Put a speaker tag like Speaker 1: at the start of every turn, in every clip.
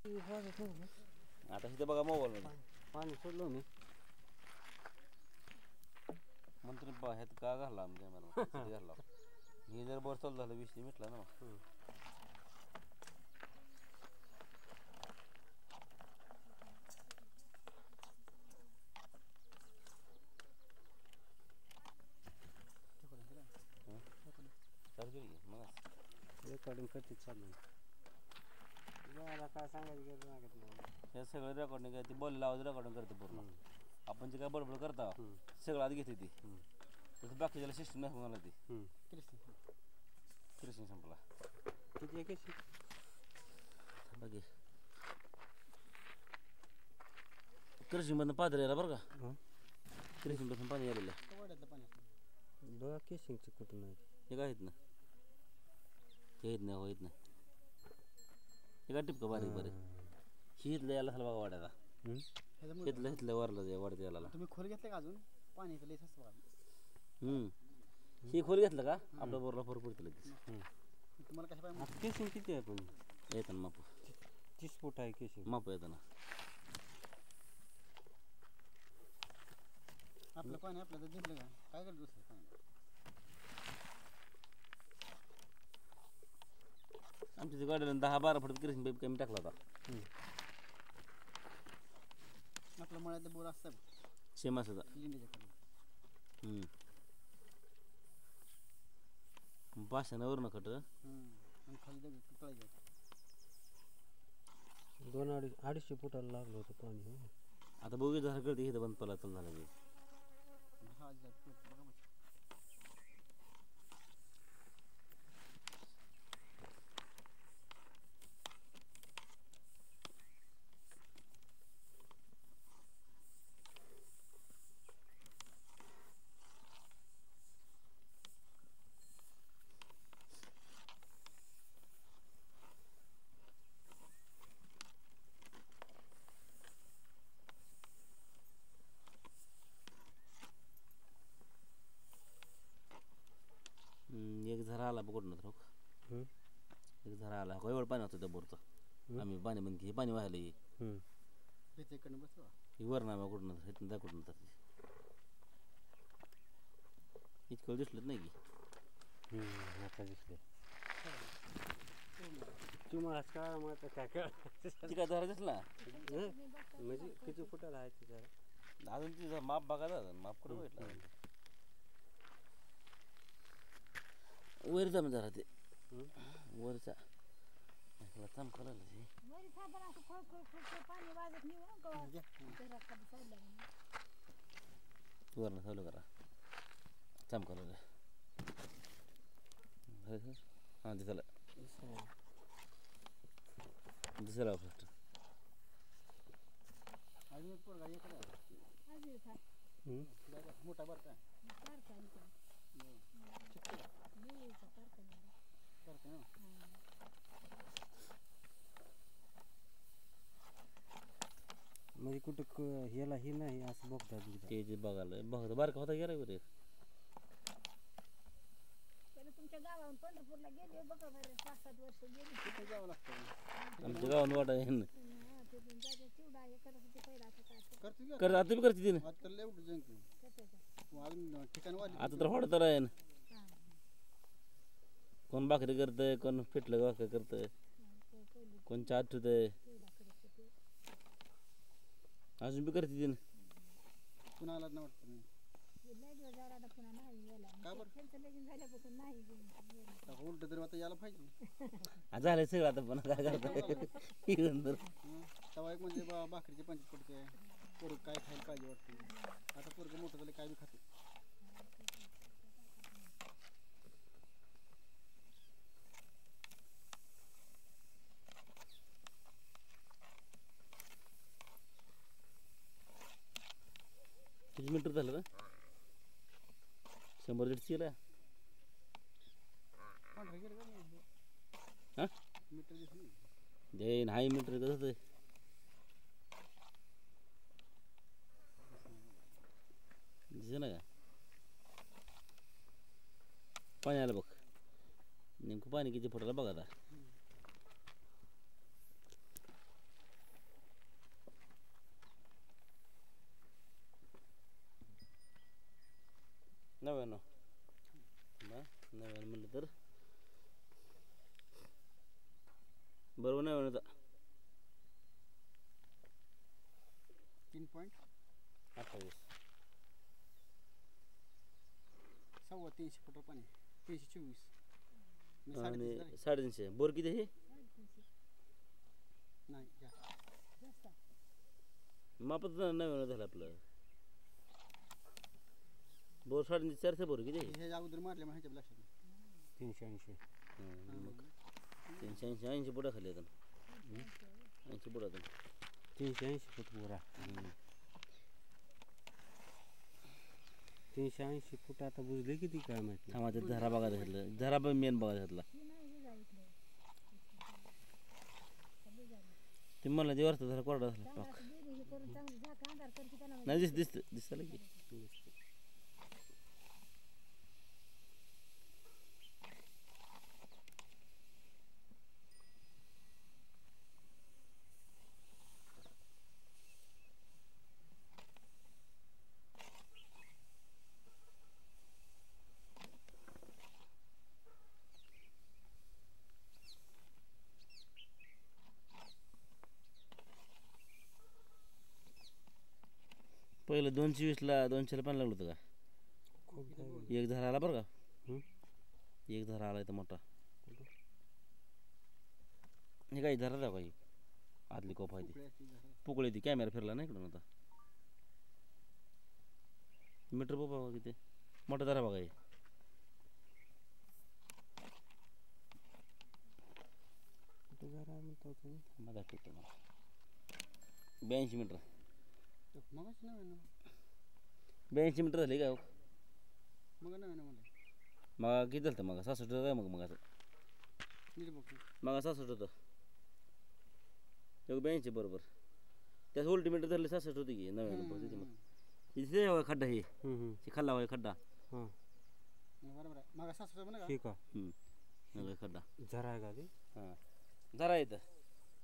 Speaker 1: आता इथे बघा मोबाईलमध्ये
Speaker 2: पाणी सोडलो मी
Speaker 1: मंत्री ह्यात का घालला आमच्या मला घालला हे जर बोर चालू झालं विषय मिटला ना मग
Speaker 2: रेकॉर्डिंग करते चालू काय सांगायचं गेलं लागत नाही
Speaker 1: हे सगळं रेकॉर्डिंग आहे ती बोल आवाज रेकॉर्डिंग करते पूर्ण आपण जे काय बडबड करता सगळं आधी घेते ती तसं बाकीच्याला सिस्टम नाही मला ती कृष्ण संपला
Speaker 2: किती कशी
Speaker 1: बाकी कृष्णमधनं पादर यायला बरं का कृष्णपासून पाणी यायला
Speaker 2: बघा केसिंगचं कुठं नाही
Speaker 1: हे काय आहेत ना हे येत नाही हो येत नाही हे काय टिपकं बारीक बारीक ही इथलं यायला झालं बघा वाड्याला इथलं वरला जाय वाढत यायला
Speaker 3: तुम्ही खोल घेतलं का अजून पाणी इथं लयच असतं बघा
Speaker 1: ही खोल घेतलं का आपल्या बोरला फरक पडतं लगेच
Speaker 3: तुम्हाला कशा पाहिजे
Speaker 2: केसिंग किती आहे पण
Speaker 1: येतं ना माप
Speaker 2: 30 फूट आहे केसिंग
Speaker 1: माप येतं ना
Speaker 3: आपलं पाणी आपलं तर जिंकलं का काय करत दुसरं पाणी
Speaker 1: आमच्या गाडीला 10-12 फूट कृष्ण पाईप कमी टाकला होता
Speaker 3: आपलं मळ्यात बोर असतं
Speaker 1: सेम असं
Speaker 3: लिंबीच्या खाली
Speaker 1: पाषाणावर ना खट
Speaker 3: आणि खाली दगड तळायचं
Speaker 2: 2-2.5 फुटाला लागलं होतं पाणी
Speaker 1: आता बघू जरा कळते इथं बंद पडला चालू झालं
Speaker 3: हा बघा
Speaker 1: एक झरा आला पकडून तर एक झरा आला एवढं पाणी होतं त्या बोरचं आम्ही पाणी बंद हे पाणी व्हायला
Speaker 3: इकडनं बसवा
Speaker 1: ही वर ना कुठून इथून त्या कुठून तर इतकं दिसलं नाही की
Speaker 2: आता दिसले तुम्हाला काय मग काय
Speaker 1: ती काय झरा दिसला
Speaker 2: म्हणजे किती फुटाला आहे ती जरा
Speaker 1: अजून तिचं माप बघा माप कुठं भेटला वरचा जरा ते वरचा चमकला वरण चालू करा चमकला हां दिसायला दिसायला फक्त
Speaker 3: अजून एक पोरगा मोठा बरं काय करते ना
Speaker 2: म्हणजे कुठं ह्याला हे नाही असं बघतात
Speaker 1: ते जे बघायला बघा बारका होता गेला बरे
Speaker 4: तुमच्या गावाहून पंढरपूरला गेले बघा बरं 5-7 वर्ष गेली
Speaker 3: कुठे जावं लागतं
Speaker 1: आमच्या गावात वाटा
Speaker 3: करते
Speaker 1: कर आता बी करते तिने
Speaker 3: आता लय उठू जिंकू अजून ठिकाण वाढली
Speaker 1: आता तर होडं तर आहे ना कोण भाकरी करतंय कोण पिठलं भाकरी करतंय कोण चहा ठेवतंय अजून बी करते तिने
Speaker 3: पुन्हा आलाच नाही वाटतं मी का बरं उलट तरी आता यायला पाहिजे
Speaker 1: झालंय सगळं आता पण काय करताय
Speaker 3: तेव्हा एक म्हणजे भाकरीची पंचायत पडते पोरग काय खायला पाहिजे वाटतं आता पोरग मोठं झालं काय बी खाते
Speaker 1: किती मीटर झालं का 100 दीडशे ला हां
Speaker 3: मीटर दिसली
Speaker 1: दे नाही मीटर कसं ते दिसे ना का पाणी आलं बघ नेमकं पाणी किती फुटाला बघा आता नव्यानं म्हणलं तर बरोबर नव्यानं
Speaker 3: 3.28 सव्वा 300 फुट पाणी 324 म्हणजे
Speaker 1: आणि
Speaker 3: 350
Speaker 1: 350 बोर किती हे
Speaker 3: नाही जास्त
Speaker 1: मापच नव्यानं झालं आपलं बोर 450 बोर किती आहे?
Speaker 3: हे अगोदर मारले मग ह्याच्या लक्षात नाही
Speaker 2: 380.
Speaker 1: मग 380 फुटा खाली आता 80 फुटात
Speaker 2: 380 फूट बोरा. 380 फूट आता बुजले किती काय माहिती.
Speaker 1: थांबा ते झरा बघायला घेतलं झरा पण मेन बघायला घेतला ते म्हणलं ते वरचा झरा कोरडा झाला पाक नाही दिसतं की पहिलं 220ला 200ला पाणी लागलं होतं का
Speaker 2: खूप झाली.
Speaker 1: एक झरा आला बरं का
Speaker 2: हं?
Speaker 1: एक झरा आला इथं मोठा हे काही झरा जाऊ काही आतली कोप आहे ती पुकळी ती कॅमेरा फिरला नाही इकडून आता मीटर बघा किती मोठा झरा बघा हे
Speaker 2: कुठं जरा म्हणतो तुम्ही.
Speaker 1: माझा टिकतो मला 82 मीटर
Speaker 3: मगच नव्यानं
Speaker 1: 82 मीटर झाली काय
Speaker 3: मग नव्यानं म्हणलं
Speaker 1: मग किती झालं मग 66 होतं मग असं
Speaker 3: नीट बघ
Speaker 1: मग 66 होतं 82 बरोबर त्यात उलटी मीटर धरले 66 होती की 99 मग इथे खड्डा हे खाल्ला होय खड्डा
Speaker 2: हां
Speaker 3: बरोबर आहे मग सासू म्हणा का
Speaker 2: ठीक आहे.
Speaker 1: नगर खड्डा
Speaker 2: जरा आहे का ते.
Speaker 1: हां झरा येतं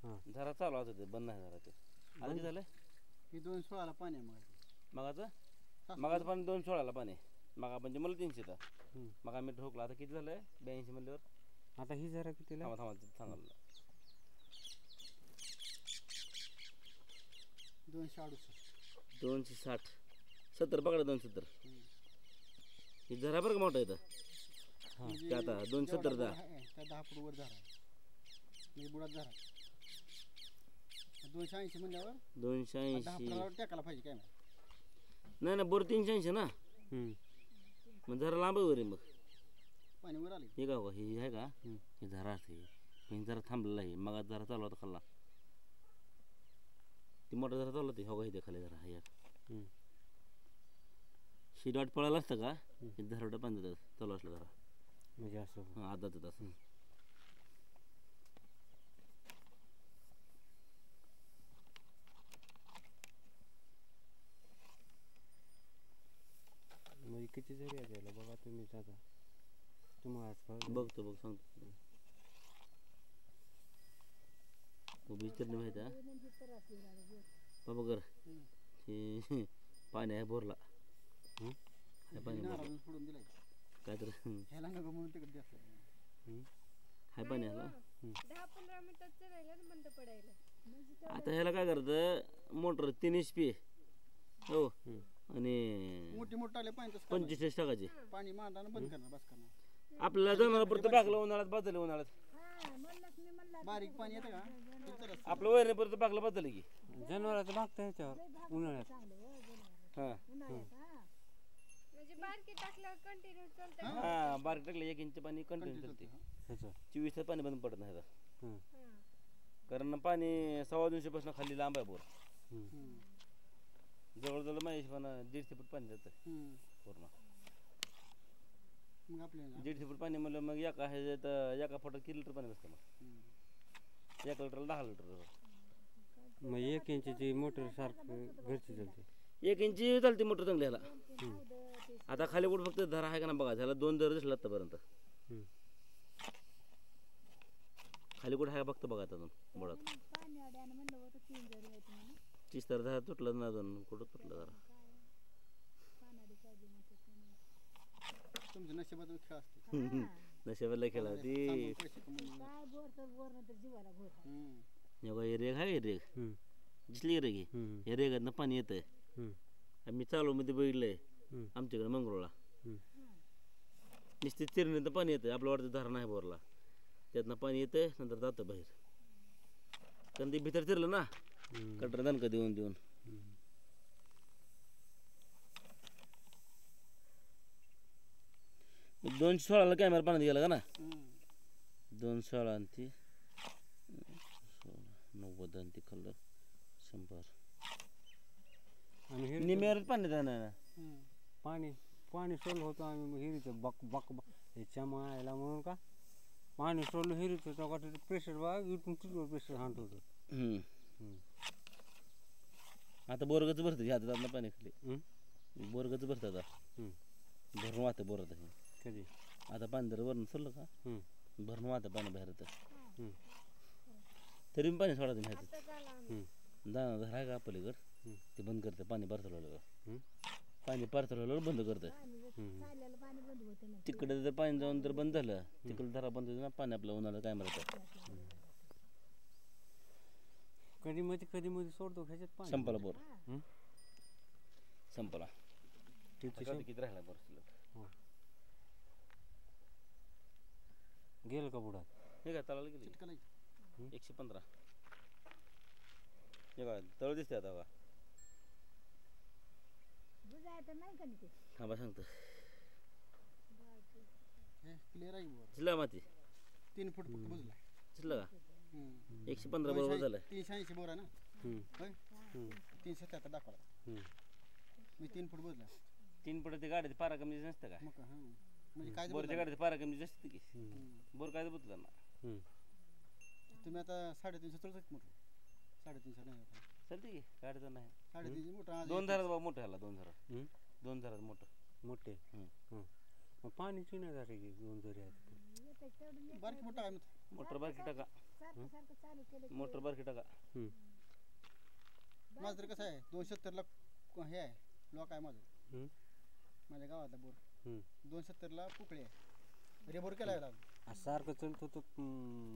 Speaker 2: हां
Speaker 1: झरा चालू होतं ते बंद नाही झरा ते आता किती झालं
Speaker 3: ही 216 पाणी आहे
Speaker 1: मगाचं पाणी 216ला पाणी मग म्हणजे मला 300 तर मग आम्ही ठोकला आता किती झालं 82 म्हणल्यावर
Speaker 2: आता ही जरा कितीला.
Speaker 1: थांबा सांगाल 260 70 पकडा 270 ही झरा बरं का मोठा येतं ते आता 270 दा
Speaker 3: त्या 10 फूट वर झाला मी बुडात झाला 280 म्हणल्यावर 10
Speaker 1: 280
Speaker 3: फुटावर टाकायला पाहिजे काय
Speaker 1: नाही बोर 380 ना मग जरा लांब आहे वर मग
Speaker 3: पाणी वर आले
Speaker 1: हे का हे आहे का हे झरा असते पण जरा थांबलेला आहे मग जरा चालू होता खाल्ला ती मोठा जरा चालू होती हो का इथे खाली जरा हा शिडवाट पळायला असतं का हे झरावटा पाणी देतात चालू असलं जरा
Speaker 2: म्हणजे असं
Speaker 1: हां आधा तास
Speaker 2: म्हणजे किती जरी आहे त्याला बघा तुम्ही आता तुम्हाला आज कळलं.
Speaker 1: बघतो सांगतो उभीच तर नाही माहिती आहे बाबा कर हे पाणी आहे बोरला आहे पाणी बोरला
Speaker 3: सोडून दिलाय
Speaker 1: काय तर
Speaker 3: ह्याला नको म्हणून तिकडे जास्त
Speaker 1: आहे पाणी ह्याला
Speaker 4: 10-15 मिनिटात चढायला आणि बंद पडायला
Speaker 1: आता ह्याला काय करतं मोटर 3 HP हो आणि
Speaker 3: मोठी मोठी आले पाणी तसं
Speaker 1: 25 टाकायचे
Speaker 3: पाणी मांडा बंद करणार बस करणार
Speaker 1: आपल्याला जनावर परत बागला उन्हाळ्यात बदल उन्हाळ्यात
Speaker 3: बारीक पाणी येतं का फिल्टर असतं.
Speaker 1: आपलं वैरण परत बागला बदल की
Speaker 2: जनावराचं भागतं ह्याच्यावर उन्हाळ्यात.
Speaker 1: हां
Speaker 4: म्हणजे बारकी टाकल्यावर कंटिन्यू चालतं
Speaker 1: हां बारीक टाकलं 1 इंच पाणी कंटिन्यू चालते
Speaker 2: ह्याचं
Speaker 1: 24 तास पाणी बंद पडत नाही आता.
Speaker 2: हं.
Speaker 1: कारण पाणी 250 पासून खाली लांब आहे बोर
Speaker 3: हम्म.
Speaker 1: जवळजवळ माझ्या पण 150 फूट पाणी जातं
Speaker 3: हम्म.
Speaker 1: पूर्ण
Speaker 3: मग आपल्याला
Speaker 1: 150 फूट पाणी म्हणलं मग एका फुटात किती लिटर पाणी बसतं मग 1 लिटरला 10 लिटर
Speaker 2: मग 1 इंचची मोटर सारखं घरची चालते.
Speaker 1: 1 इंची चालते मोटर चांगली ह्याला आता खाली कुठं फक्त धरा आहे का ना बघा ह्याला 2 दर दिसला आतापर्यंत खाली कुठं आहे फक्त बघा आता अजून बोळात 30 तर धरा तुटलं ना अजून कुठं तुटलं जरा
Speaker 3: तुमच्या नशिबाचा खेळ असते
Speaker 1: नशिबाला खेळा ती
Speaker 3: सांभाळून पैसे कमवून.
Speaker 4: काय बोर तर बोर नंतर जीवाला घोर
Speaker 3: हम्म.
Speaker 1: हे रेग आहे रेग
Speaker 2: हम्म.
Speaker 1: दिसली रेग ही?
Speaker 2: हम्म.
Speaker 1: हे रेगातनं पाणी येतंय
Speaker 2: हम्म.
Speaker 1: आम्ही चालू मध्ये बघितलंय
Speaker 2: हम्म.
Speaker 1: आमच्याकडे मंगळूरला
Speaker 2: हम्म.
Speaker 1: नुसती चिरणीनं पाणी येतं आपलं वाटतं धारणा आहे बोरला त्यातनं पाणी येतंय नंतर जातं बाहेर कारण ते भीतर चिरलं ना
Speaker 2: हम्म.
Speaker 1: कटर दणकं देऊन देऊन
Speaker 2: हम्म.
Speaker 1: 216ला कॅमेरा पाण्यात गेला का ना
Speaker 3: हम्म.
Speaker 1: 216 आणि ती 90 आणि ती खाल्लं 100
Speaker 2: आणि हे
Speaker 1: निम्यावर पाण्यात आहे ना
Speaker 3: हम्म.
Speaker 2: पाणी पाणी सोडलं होतं आम्ही मग हिरीचं बक बक बक ह्याच्या मायला म्हणून का पाणी सोडलं हिरीचं तेव्हा प्रेशर बघा इथून तिथवर प्रेशर हांट होतं.
Speaker 1: हम्म.
Speaker 2: हम्म.
Speaker 1: आता बोरगच भरतं ह्या हातात पाणी खाली
Speaker 2: हम्म.
Speaker 1: बोरगच भरतं आता
Speaker 2: हम्म.
Speaker 1: भरून वाहतं बोरत हे
Speaker 2: कधी
Speaker 1: आता पाणी जर वरून सोडलं का
Speaker 2: हम्म.
Speaker 1: भरून वाहतं पाणी बाहेर येतं
Speaker 2: हम्म.
Speaker 1: तरी पण पाणी सोडायचं नाही ह्याच्यात.
Speaker 4: आता झाला
Speaker 2: हम्म.
Speaker 1: दाना धर आहे का पलीकड
Speaker 2: हम्म.
Speaker 1: ते बंद करतं पाणी पार्सल
Speaker 2: हम्म.
Speaker 1: पाणी पार्सल बंद करतं
Speaker 4: चाललेलं पाणी बंद होते ना
Speaker 1: तिकडे जर पाणी जाऊन जर बंद झालं तिकडे धरा बंद होतं ना पाणी आपलं उन्हाळा काय मारतं
Speaker 2: कधी मध्ये सोडतो ह्याच्यात पाणी
Speaker 1: संपला बोर
Speaker 2: हम्म.
Speaker 1: संपला
Speaker 2: तिथे
Speaker 1: आता किती राहिला बोर शिल्लक
Speaker 2: गेलं का बुडात
Speaker 1: हे काय तळाला गेली
Speaker 3: चिटका नाही.
Speaker 1: 115 हे काय तळ दिसते आता का
Speaker 4: बुजायचं नाही का ते
Speaker 1: हा बा सांगतो
Speaker 3: हे क्लिअर आहे वर
Speaker 1: शिल्लक माती
Speaker 3: 3 फूट फक्त बुजला.
Speaker 1: शिल्लक का
Speaker 3: हम्म.
Speaker 1: 115 बरोबर झालं
Speaker 3: 380 बोर आहे ना
Speaker 2: हम्म.
Speaker 3: होय
Speaker 2: हम्म.
Speaker 3: 377 दाखवला
Speaker 2: हम्म.
Speaker 3: मी 3 फूट बुजला
Speaker 1: 3 फुटाची गाडीची पारा कमी नसतं का
Speaker 3: मग का हां म्हणजे काय
Speaker 1: बोरच्या गाडीची पारा कमी असते की
Speaker 2: हम्म.
Speaker 1: बोर काय बुतलं ना
Speaker 2: हम्म.
Speaker 3: तुम्ही आता 350 चलत मोठं 350 नाही होत.
Speaker 1: चालते की गाडीचं नाही
Speaker 3: 350 मोठं आज
Speaker 1: 2 धरात बाबा मोठं ह्याला 2 धरा
Speaker 2: हम्म.
Speaker 1: 2 धरात मोठं
Speaker 2: मोठे
Speaker 1: हम्म.
Speaker 2: हं. मग पाणी चिना झाले की दोन जरी आहेत
Speaker 4: येतं तेवढं येतं.
Speaker 3: बारकी मोठं आहे मग.
Speaker 1: मोटर बारकी टाका
Speaker 4: सारखं सारखं चालू केलं की
Speaker 1: मोटर बारकी टाका
Speaker 2: हम्म.
Speaker 3: माझं तर कसं आहे 270 ला हे आहे लॉक आहे माझं
Speaker 2: हम्म.
Speaker 3: माझ्या गावातला बोर
Speaker 2: हम्म.
Speaker 3: 270 ला पुकळे आहे रेबोर केला आहे
Speaker 2: सारखं चलत होतं